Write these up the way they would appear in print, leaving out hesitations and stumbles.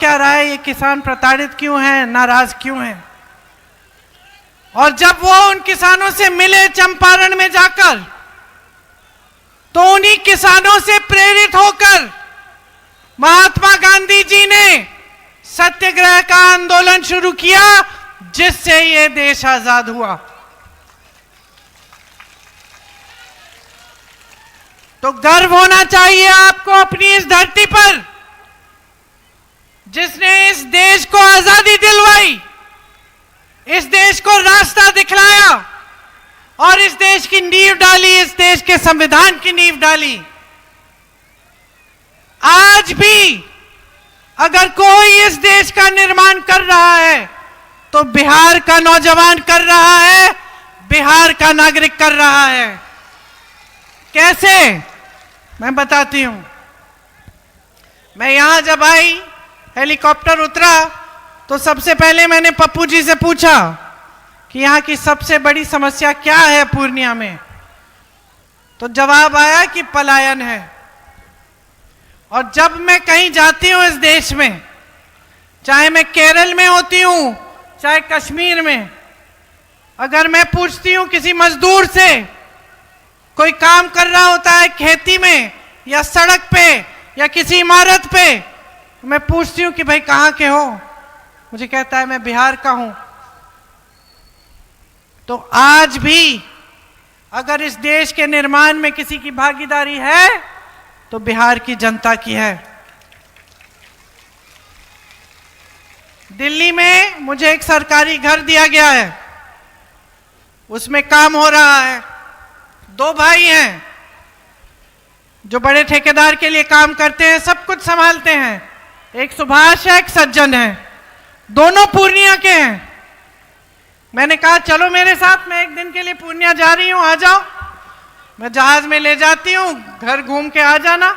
क्या रहा है, ये किसान प्रताड़ित क्यों हैं, नाराज क्यों हैं। और जब वो उन किसानों से मिले चंपारण में जाकर, तो उन्हीं किसानों से प्रेरित होकर महात्मा गांधी जी ने सत्याग्रह का आंदोलन शुरू किया, जिससे ये देश आजाद हुआ। तो गर्व होना चाहिए आपको अपनी इस धरती पर, जिसने इस देश को आजादी दिलवाई, इस देश को रास्ता दिखलाया और इस देश की नींव डाली, इस देश के संविधान की नींव डाली। आज भी अगर कोई इस देश का निर्माण कर रहा है तो बिहार का नौजवान कर रहा है, बिहार का नागरिक कर रहा है। कैसे, मैं बताती हूं। मैं यहां जब आई, हेलीकॉप्टर उतरा, तो सबसे पहले मैंने पप्पू जी से पूछा कि यहाँ की सबसे बड़ी समस्या क्या है पूर्णिया में। तो जवाब आया कि पलायन है। और जब मैं कहीं जाती हूँ इस देश में, चाहे मैं केरल में होती हूँ चाहे कश्मीर में, अगर मैं पूछती हूँ किसी मजदूर से, कोई काम कर रहा होता है खेती में या सड़क पे या किसी इमारत पे, मैं पूछती हूँ कि भाई कहाँ के हो, मुझे कहता है मैं बिहार का हूं। तो आज भी अगर इस देश के निर्माण में किसी की भागीदारी है तो बिहार की जनता की है। दिल्ली में मुझे एक सरकारी घर दिया गया है, उसमें काम हो रहा है। 2 भाई हैं जो बड़े ठेकेदार के लिए काम करते हैं, सब कुछ संभालते हैं। एक सुभाष है, एक सज्जन है, दोनों पूर्णिया के हैं। मैंने कहा चलो मेरे साथ, मैं एक दिन के लिए पूर्णिया जा रही हूं, आ जाओ। मैं जहाज में ले जाती हूं, घर घूम के आ जाना।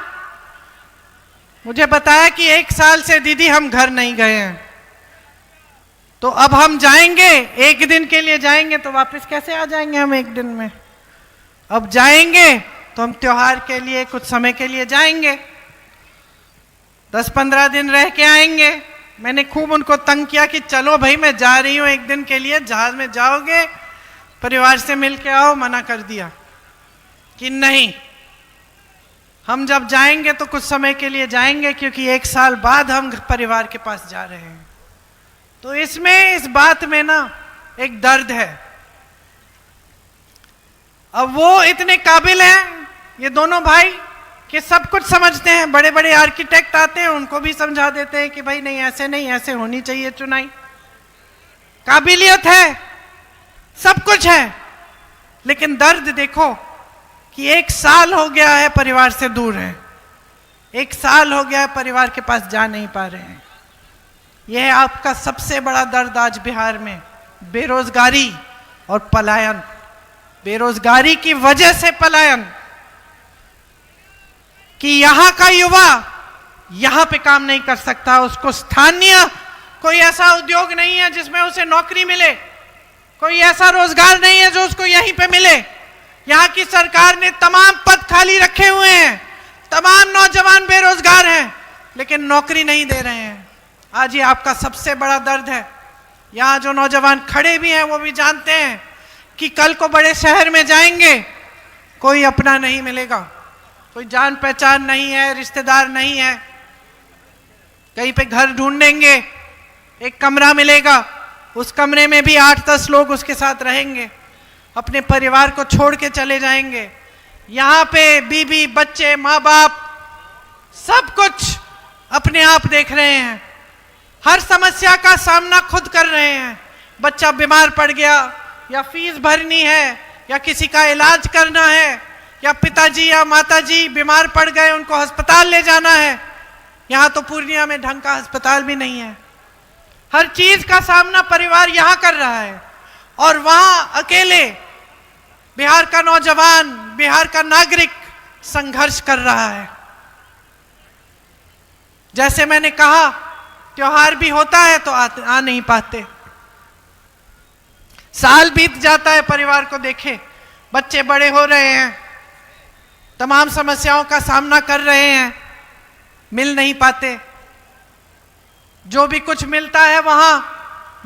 मुझे बताया कि 1 साल से दीदी हम घर नहीं गए हैं, तो अब हम जाएंगे, 1 दिन के लिए जाएंगे तो वापस कैसे आ जाएंगे हम 1 दिन में। अब जाएंगे तो हम त्योहार के लिए कुछ समय के लिए जाएंगे, 10-15 दिन रह के आएंगे। मैंने खूब उनको तंग किया कि चलो भाई मैं जा रही हूँ 1 दिन के लिए, जहाज में जाओगे परिवार से मिल के आओ। मना कर दिया कि नहीं, हम जब जाएंगे तो कुछ समय के लिए जाएंगे, क्योंकि 1 साल बाद हम परिवार के पास जा रहे हैं। तो इसमें, इस बात में ना एक दर्द है। अब वो इतने काबिल हैं ये दोनों भाई कि सब कुछ समझते हैं। बड़े बड़े आर्किटेक्ट आते हैं, उनको भी समझा देते हैं कि भाई नहीं, ऐसे नहीं, ऐसे होनी चाहिए चुनाई। काबिलियत है, सब कुछ है, लेकिन दर्द देखो कि 1 साल हो गया है परिवार से दूर है, 1 साल हो गया है परिवार के पास जा नहीं पा रहे हैं। यह है आपका सबसे बड़ा दर्द आज बिहार में, बेरोजगारी और पलायन। बेरोजगारी की वजह से पलायन, कि यहां का युवा यहां पे काम नहीं कर सकता, उसको स्थानीय कोई ऐसा उद्योग नहीं है जिसमें उसे नौकरी मिले, कोई ऐसा रोजगार नहीं है जो उसको यहीं पे मिले। यहां की सरकार ने तमाम पद खाली रखे हुए हैं, तमाम नौजवान बेरोजगार हैं, लेकिन नौकरी नहीं दे रहे हैं। आज ये आपका सबसे बड़ा दर्द है। यहां जो नौजवान खड़े भी हैं वो भी जानते हैं कि कल को बड़े शहर में जाएंगे, कोई अपना नहीं मिलेगा, कोई जान पहचान नहीं है, रिश्तेदार नहीं है। कहीं पे घर ढूंढेंगे, एक कमरा मिलेगा, उस कमरे में भी 8-10 लोग उसके साथ रहेंगे, अपने परिवार को छोड़ के चले जाएंगे। यहाँ पे बीबी, बच्चे, माँ बाप सब कुछ अपने आप देख रहे हैं, हर समस्या का सामना खुद कर रहे हैं। बच्चा बीमार पड़ गया, या फीस भरनी है, या किसी का इलाज करना है, या पिताजी या माताजी बीमार पड़ गए, उनको अस्पताल ले जाना है। यहाँ तो पूर्णिया में ढंग का अस्पताल भी नहीं है। हर चीज का सामना परिवार यहाँ कर रहा है, और वहां अकेले बिहार का नौजवान, बिहार का नागरिक संघर्ष कर रहा है। जैसे मैंने कहा, त्योहार भी होता है तो आ नहीं पाते, साल बीत जाता है, परिवार को देखे, बच्चे बड़े हो रहे हैं, तमाम समस्याओं का सामना कर रहे हैं, मिल नहीं पाते। जो भी कुछ मिलता है वहां,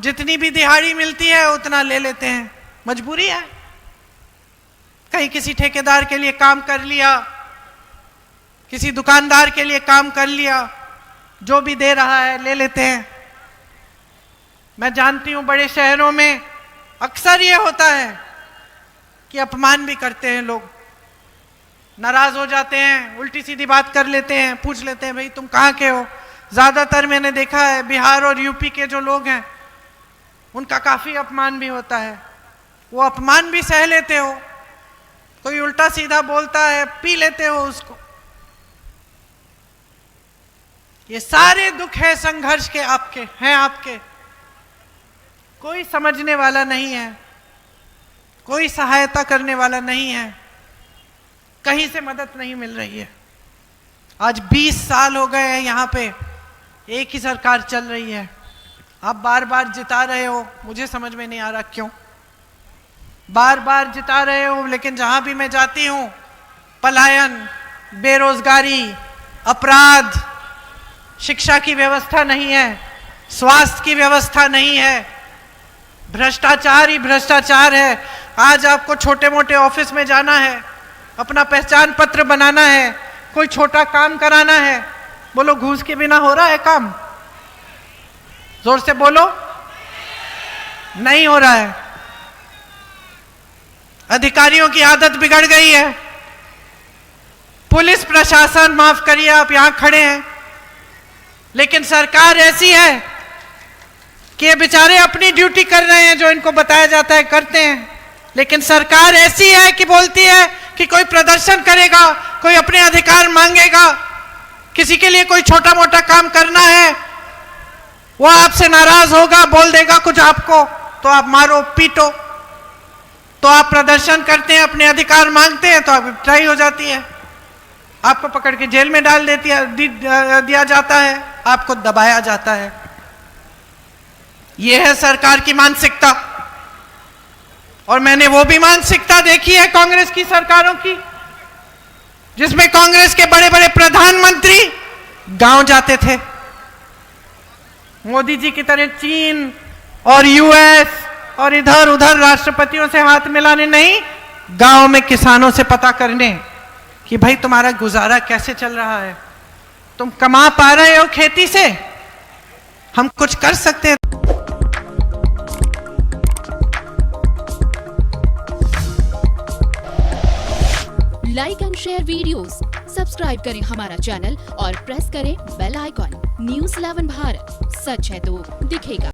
जितनी भी दिहाड़ी मिलती है उतना ले लेते हैं। मजबूरी है। कहीं किसी ठेकेदार के लिए काम कर लिया, किसी दुकानदार के लिए काम कर लिया, जो भी दे रहा है ले लेते हैं। मैं जानती हूं बड़े शहरों में अक्सर ये होता है कि अपमान भी करते हैं लोग, नाराज हो जाते हैं, उल्टी सीधी बात कर लेते हैं, पूछ लेते हैं भाई तुम कहाँ के हो। ज्यादातर मैंने देखा है बिहार और यूपी के जो लोग हैं उनका काफी अपमान भी होता है। वो अपमान भी सह लेते हो, कोई उल्टा सीधा बोलता है पी लेते हो उसको। ये सारे दुख है संघर्ष के आपके। कोई समझने वाला नहीं है, कोई सहायता करने वाला नहीं है, कहीं से मदद नहीं मिल रही है। आज 20 साल हो गए हैं यहाँ पे एक ही सरकार चल रही है। आप बार बार जिता रहे हो, मुझे समझ में नहीं आ रहा क्यों बार बार जिता रहे हो, लेकिन जहां भी मैं जाती हूं पलायन, बेरोजगारी, अपराध, शिक्षा की व्यवस्था नहीं है, स्वास्थ्य की व्यवस्था नहीं है, भ्रष्टाचार ही भ्रष्टाचार है। आज आपको छोटे मोटे ऑफिस में जाना है, अपना पहचान पत्र बनाना है, कोई छोटा काम कराना है, बोलो घूस के बिना हो रहा है काम? जोर से बोलो, नहीं हो रहा है। अधिकारियों की आदत बिगड़ गई है। पुलिस प्रशासन, माफ करिए आप यहां खड़े हैं, लेकिन सरकार ऐसी है कि ये बेचारे अपनी ड्यूटी कर रहे हैं, जो इनको बताया जाता है करते हैं। लेकिन सरकार ऐसी है कि बोलती है कि कोई प्रदर्शन करेगा, कोई अपने अधिकार मांगेगा, किसी के लिए कोई छोटा मोटा काम करना है, वो आपसे नाराज होगा, बोल देगा कुछ आपको, तो आप मारो पीटो। तो आप प्रदर्शन करते हैं, अपने अधिकार मांगते हैं, तो आपकी पिटाई हो जाती है, आपको पकड़ के जेल में डाल दिया जाता है, आपको दबाया जाता है। यह है सरकार की मानसिकता। और मैंने वो भी मानसिकता देखी है कांग्रेस की सरकारों की, जिसमें कांग्रेस के बड़े बड़े प्रधानमंत्री गांव जाते थे। मोदी जी की तरह चीन और यूएस और इधर उधर राष्ट्रपतियों से हाथ मिलाने नहीं, गांव में किसानों से पता करने कि भाई तुम्हारा गुजारा कैसे चल रहा है, तुम कमा पा रहे हो खेती से, हम कुछ कर सकते हैं। Like and share videos, subscribe करें हमारा चैनल और प्रेस करें बेल आइकॉन। न्यूज़ 11 भारत, सच है तो दिखेगा।